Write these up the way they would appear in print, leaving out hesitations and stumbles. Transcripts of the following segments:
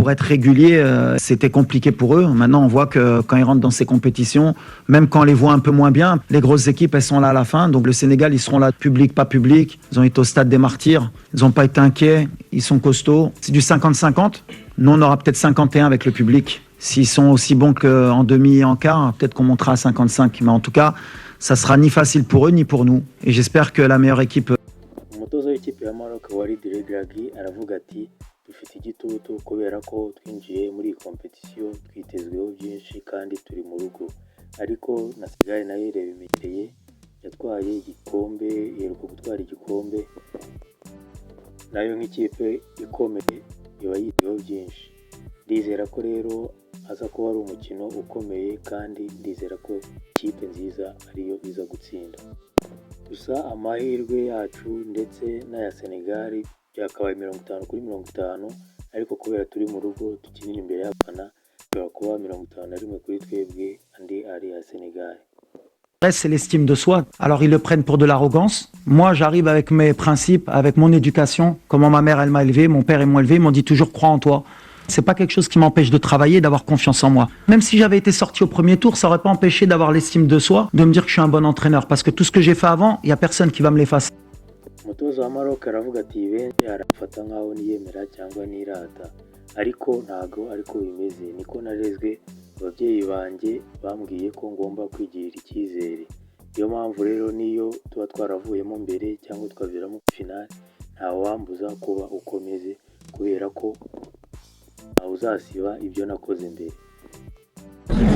pour être réguliers, c'était compliqué pour eux. Maintenant, on voit que quand ils rentrent dans ces compétitions, même quand on les voit un peu moins bien, les grosses équipes, elles sont là à la fin. Donc le Sénégal, ils seront là, public, pas public. Ils ont été au stade des Martyrs. Ils n'ont pas été inquiets. Ils sont costauds. C'est du 50-50. Nous, on aura peut-être 51 avec le public. S'ils sont aussi bons qu'en demi et en quart, peut-être qu'on montera à 55. Mais en tout cas, ça sera ni facile pour eux ni pour nous. Et j'espère que la meilleure équipe... umutoza w'ikipe ya Maroc Walid Regragui aravuga ati dufite igitutu kubera ko twinjiye muri iyi competition twitezweho byinshi kandi turi mu rugo ariko na Senegal nayo irebemereye yatwaye igikombe iheruka gutwara igikombe nayo nk'ikipe ikomeye iba yiteho byinshi ndizera ko rero aza kuba ari umukino ukomeye kandi ndizera ko ikipe nziza ariyo iza gutsinda gusa amahirwe yacu ndetse n'aya Senegal byakabaye 50-50 ariko kubera turi mu rugo tukinira imbere y'abana bishobora kuba 51 kuri twebwe andi ari ya Senegal. C'est l'estime de soi. Alors ils le prennent pour de l'arrogance. Moi, j'arrive avec mes principes, avec mon éducation, comment ma mère elle m'a élevé, mon père ils m'ont élevé, ils m'ont dit toujours crois en toi. C'est pas quelque chose qui m'empêche de travailler, d'avoir confiance en moi. Même si j'avais été sorti au premier tour, ça aurait pas empêché d'avoir l'estime de soi, de me dire que je suis un bon entraîneur. Parce que tout ce que j'ai fait avant, il y a personne qui va me l'effacer. Umutoza wa Maroc aravuga ati benshi arafata nkaho niyemera cyangwa nirata ariko ntago ariko bimeze niko narezwe ababyeyi banjye bambwiye ko ngomba kwigirira icyizere iyo mpamvu rero niyo tuba twaravuyemo mbere cyangwa twaviramo final nta wambuza kuba ukomeze kubera ko uzasiba ibyo nakoze mbere.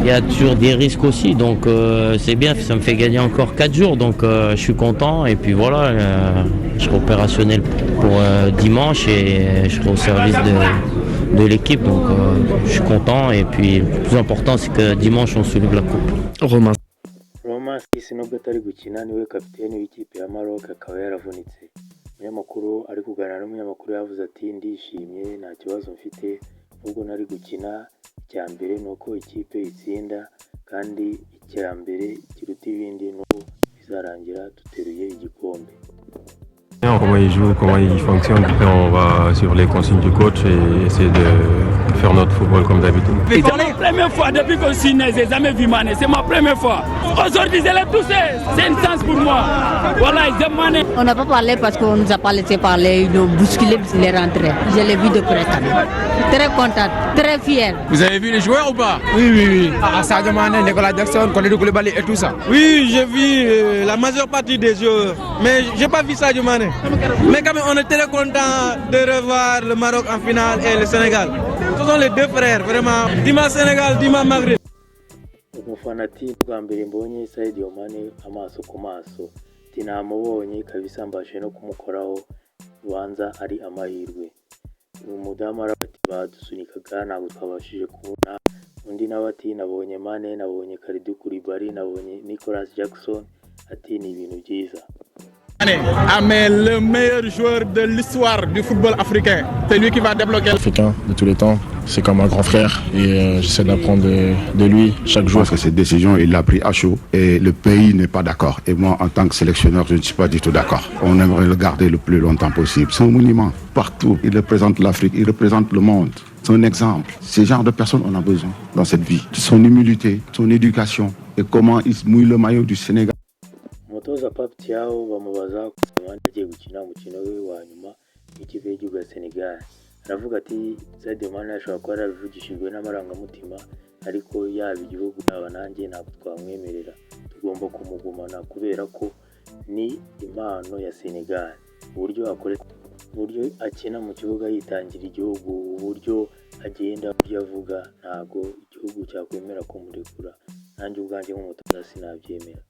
Il y a toujours des risques aussi, donc c'est bien, ça me fait gagner encore 4 jours, donc je suis content et puis voilà, je serai opérationnel pour dimanche et je serai au service de l'équipe, donc je suis content et puis le plus important c'est que dimanche on soulève la coupe. Romain Sisi nubwo atari gukina niwe kapiteni w'ikipe ya Maroc akaba yaravunitse. Umunyamakuru ari kuganira n'umunyamakuru yavuze ati ndishimye nta kibazo mfite ubwo nari gukina icya mbere nuko ikipe itsinda kandi icya mbere kiruta ibindi nuko bizarangira duteruye igikombe. Comment il joue, comment il fonctionne, après on va suivre les consignes du coach et essayer de faire notre football comme d'habitude. C'est ma première fois depuis qu'on signe, j'ai jamais vu Mané, c'est ma première fois. Aujourd'hui je l'ai touché, c'est une chance pour moi. Voilà, j'aime Mané. On n'a pas parlé parce qu'on nous a pas laissé parler, ils ont bousculé, il est rentré. Je l'ai vu de près quand même. Très content, très fier. Vous avez vu les joueurs ou pas? Oui. Sadio Mané, Nicolas Jackson, Kalidou Koulibaly et tout ça. Oui, j'ai vu la majeure partie des joueurs, mais j'ai pas vu Sadio Mané. Mais quand même, on est très content de revoir le Maroc en finale et le Sénégal. Ce sont les deux frères, vraiment. Dimanche Sénégal, dimanche Maghreb. Umufana ati bwa mbere mbonye Sadio Mané amaso ku maso tinamubonye kabisa mbashe no kumukoraho ubanza ari amahirwe. Umudamu arabati badusunikaga ntabwo twabashije kubona undi nawe ati nabonye Mané nabonye Kalidou Koulibaly nabonye Nicolas Jackson ati ni ibintu byiza. Mais le meilleur joueur de l'histoire du football africain, c'est lui qui va débloquer. Africain de tous les temps, c'est comme un grand frère et j'essaie d'apprendre de lui chaque jour. Je pense que cette décision, il l'a pris à chaud et le pays n'est pas d'accord. Et moi, en tant que sélectionneur, je ne suis pas du tout d'accord. On aimerait le garder le plus longtemps possible. C'est un monument partout. Il représente l'Afrique, il représente le monde. C'est un exemple. Ce genre de personnes, on a besoin dans cette vie. Son humilité, son éducation et comment il mouille le maillot du Sénégal. Umutoza Pape Thiaw bamubaza kuba agiye gukina umukino we wa nyuma w'ikipe y'igihugu ya Senegal. Aravuga ati Sadio Mané ashobora kuba yarabivugishijwe n'amarangamutima ariko yaba igihugu yaba nanjye ntabwo twamwemerera tugomba kumugumana kubera ko ni impano ya Senegal. Uburyo akina mu kibuga yitangira igihugu, uburyo agenda, uburyo avuga ntabwo igihugu cyakwemera kumurekura. Nanjye ubwanjye nk'umutoza sinabyemera.